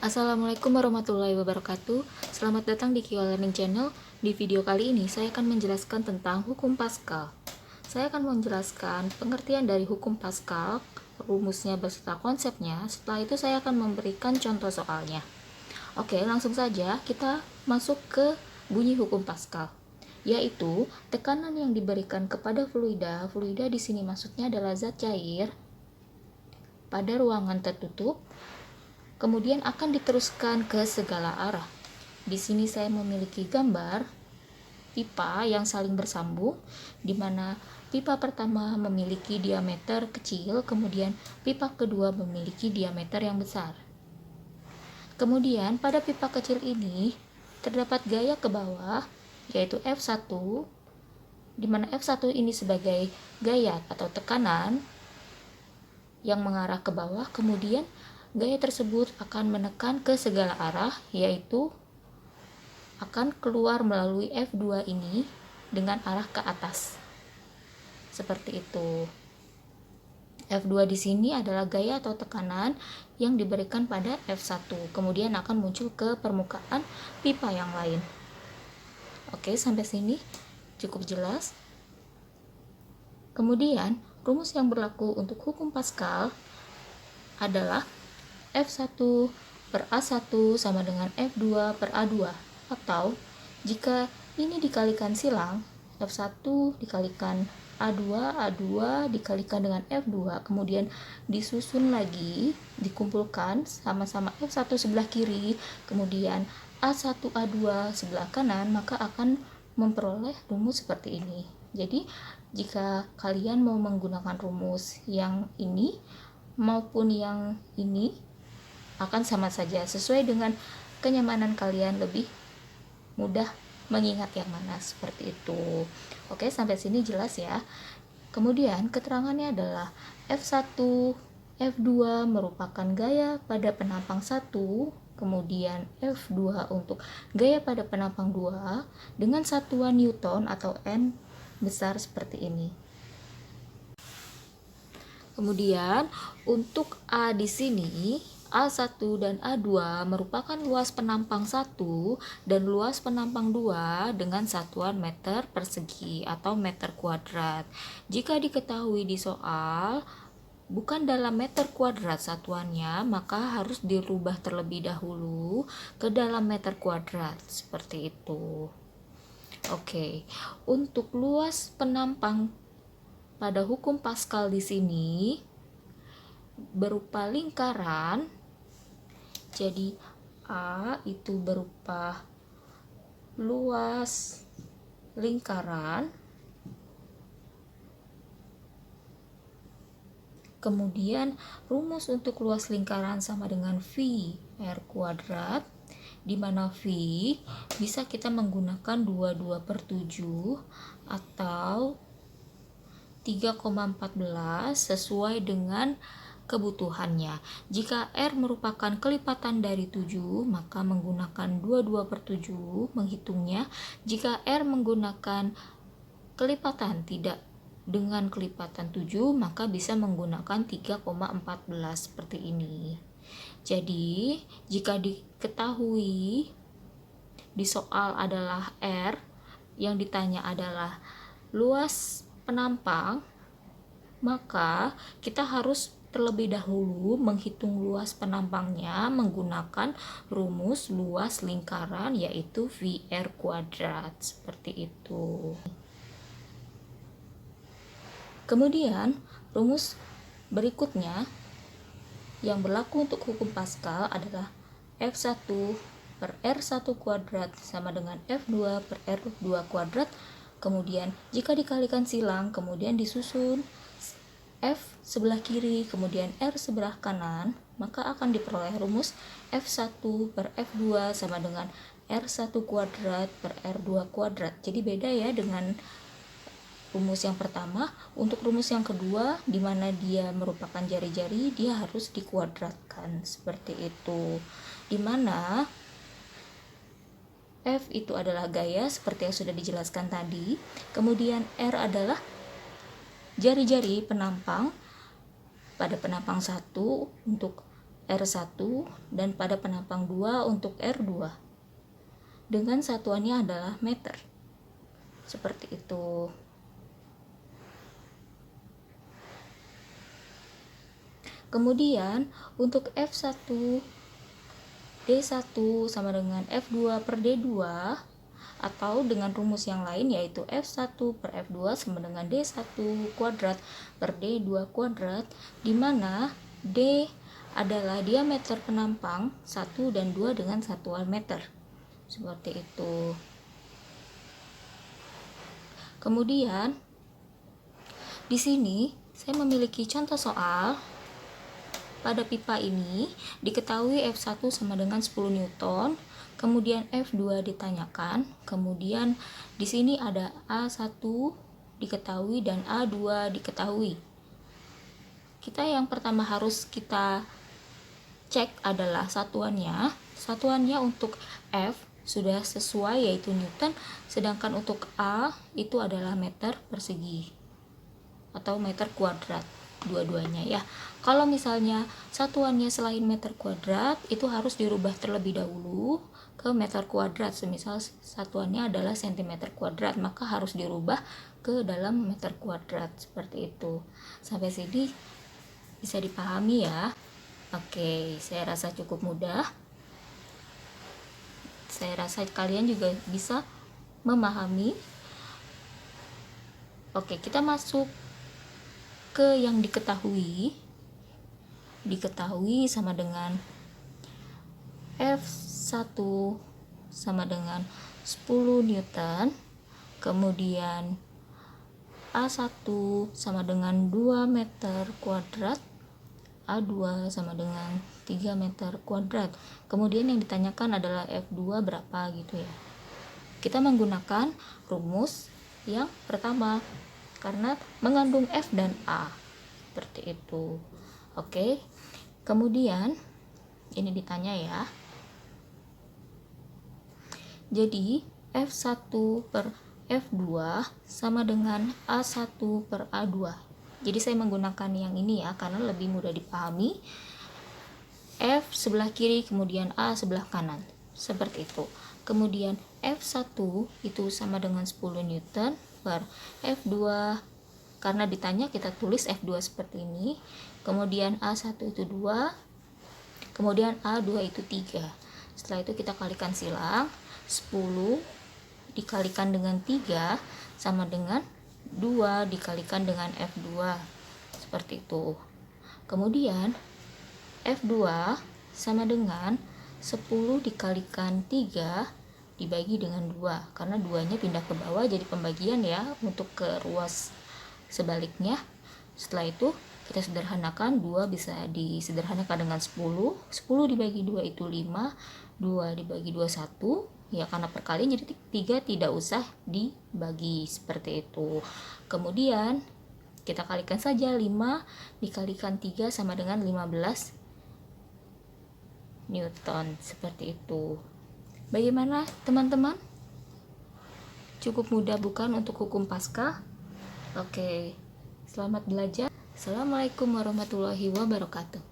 Assalamualaikum warahmatullahi wabarakatuh. Selamat datang di Kio Learning Channel. Di video kali ini saya akan menjelaskan tentang hukum Pascal. Saya akan menjelaskan pengertian dari hukum Pascal, rumusnya beserta konsepnya. Setelah itu saya akan memberikan contoh soalnya. Oke, langsung saja kita masuk ke bunyi hukum Pascal, yaitu tekanan yang diberikan kepada fluida. Fluida di sini maksudnya adalah zat cair pada ruangan tertutup, kemudian akan diteruskan ke segala arah. Di sini saya memiliki gambar pipa yang saling bersambung, di mana pipa pertama memiliki diameter kecil, kemudian pipa kedua memiliki diameter yang besar. Kemudian pada pipa kecil ini terdapat gaya ke bawah, yaitu F1, di mana F1 ini sebagai gaya atau tekanan yang mengarah ke bawah, kemudian gaya tersebut akan menekan ke segala arah, yaitu akan keluar melalui F2 ini dengan arah ke atas. Seperti itu. F2 di sini adalah gaya atau tekanan yang diberikan pada F1, kemudian akan muncul ke permukaan pipa yang lain. Oke, sampai sini cukup jelas. Kemudian, rumus yang berlaku untuk hukum Pascal adalah F1 per A1 sama dengan F2 per A2, atau jika ini dikalikan silang, F1 dikalikan A2, A2 dikalikan dengan F2, kemudian disusun lagi, dikumpulkan sama-sama F1 sebelah kiri, kemudian A1, A2 sebelah kanan, maka akan memperoleh rumus seperti ini. Jadi, jika kalian mau menggunakan rumus yang ini maupun yang ini, akan sama saja, sesuai dengan kenyamanan kalian, lebih mudah mengingat yang mana, seperti itu. Oke, sampai sini jelas ya. Kemudian keterangannya adalah F1, F2 merupakan gaya pada penampang 1, kemudian F2 untuk gaya pada penampang 2 dengan satuan Newton atau N besar seperti ini. Kemudian untuk A di sini, A1 dan A2 merupakan luas penampang 1 dan luas penampang 2 dengan satuan meter persegi atau meter kuadrat. Jika diketahui di soal bukan dalam meter kuadrat satuannya, maka harus dirubah terlebih dahulu ke dalam meter kuadrat, seperti itu. Oke, untuk luas penampang pada hukum Pascal di sini berupa lingkaran. Jadi A itu berupa luas lingkaran. Kemudian rumus untuk luas lingkaran sama dengan V R kuadrat, di mana V bisa kita menggunakan 22/7 atau 3,14 sesuai dengan kebutuhannya. Jika R merupakan kelipatan dari 7, maka menggunakan 22/7 menghitungnya. Jika R menggunakan kelipatan tidak dengan kelipatan 7, maka bisa menggunakan 3,14 seperti ini. Jadi, jika diketahui di soal adalah R, yang ditanya adalah luas penampang, maka kita harus terlebih dahulu menghitung luas penampangnya menggunakan rumus luas lingkaran, yaitu VR kuadrat, seperti itu. Kemudian rumus berikutnya yang berlaku untuk hukum Pascal adalah F1 per R1 kuadrat sama dengan F2 per R2 kuadrat. Kemudian jika dikalikan silang, kemudian disusun F sebelah kiri, kemudian R sebelah kanan, maka akan diperoleh rumus F1 per F2 sama dengan R1 kuadrat per R2 kuadrat. Jadi beda ya dengan rumus yang pertama. Untuk rumus yang kedua, di mana dia merupakan jari-jari, dia harus dikuadratkan, seperti itu. Di mana F itu adalah gaya seperti yang sudah dijelaskan tadi, kemudian R adalah jari-jari penampang pada penampang 1 untuk R1 dan pada penampang 2 untuk R2 dengan satuannya adalah meter. Seperti itu. Kemudian untuk F1 D1 sama dengan F2 per D2, atau dengan rumus yang lain yaitu F1 per F2 sama dengan D1 kuadrat per D2 kuadrat, di mana D adalah diameter penampang 1 dan 2 dengan satuan meter. Seperti itu. Kemudian di sini saya memiliki contoh soal. Pada pipa ini diketahui F1 sama dengan 10 Newton, kemudian F2 ditanyakan, kemudian di sini ada A1 diketahui dan A2 diketahui. Kita yang pertama harus kita cek adalah satuannya. Satuannya untuk F sudah sesuai yaitu Newton, sedangkan untuk A itu adalah meter persegi atau meter kuadrat, dua-duanya ya. Kalau misalnya satuannya selain meter kuadrat, itu harus dirubah terlebih dahulu ke meter kuadrat. Semisal satuannya adalah cm kuadrat, maka harus dirubah ke dalam meter kuadrat. Seperti itu. Sampai sini bisa dipahami ya. Oke, saya rasa cukup mudah. Saya rasa kalian juga bisa memahami. Oke, kita masuk ke yang diketahui sama dengan F1 sama dengan 10 Newton, kemudian A1 sama dengan 2 meter kuadrat, A2 sama dengan 3 meter kuadrat. Kemudian yang ditanyakan adalah F2 berapa gitu ya. Kita menggunakan rumus yang pertama karena mengandung F dan A. Seperti itu. Oke. Kemudian ini ditanya ya. Jadi F1 per F2 sama dengan A1 per A2. Jadi saya menggunakan yang ini ya karena lebih mudah dipahami. F sebelah kiri kemudian A sebelah kanan. Seperti itu. Kemudian F1 itu sama dengan 10 Newton per F2. Karena ditanya kita tulis F2 seperti ini. Kemudian A1 itu 2. Kemudian A2 itu 3. Setelah itu kita kalikan silang. 10 dikalikan dengan 3 sama dengan 2 dikalikan dengan F2. Seperti itu. Kemudian F2 sama dengan 10 dikalikan 3 dibagi dengan 2. Karena 2-nya pindah ke bawah jadi pembagian ya untuk ke ruas sebaliknya. Setelah itu kita sederhanakan, 2 bisa disederhanakan dengan 10. 10 dibagi 2 itu 5. 2 dibagi 2 1. Ya karena perkalian jadi 3 tidak usah dibagi. Seperti itu. Kemudian kita kalikan saja, 5 dikalikan 3 sama dengan 15 Newton. Seperti itu. Bagaimana teman-teman? Cukup mudah bukan untuk hukum Paskal? Oke, selamat belajar. Assalamualaikum warahmatullahi wabarakatuh.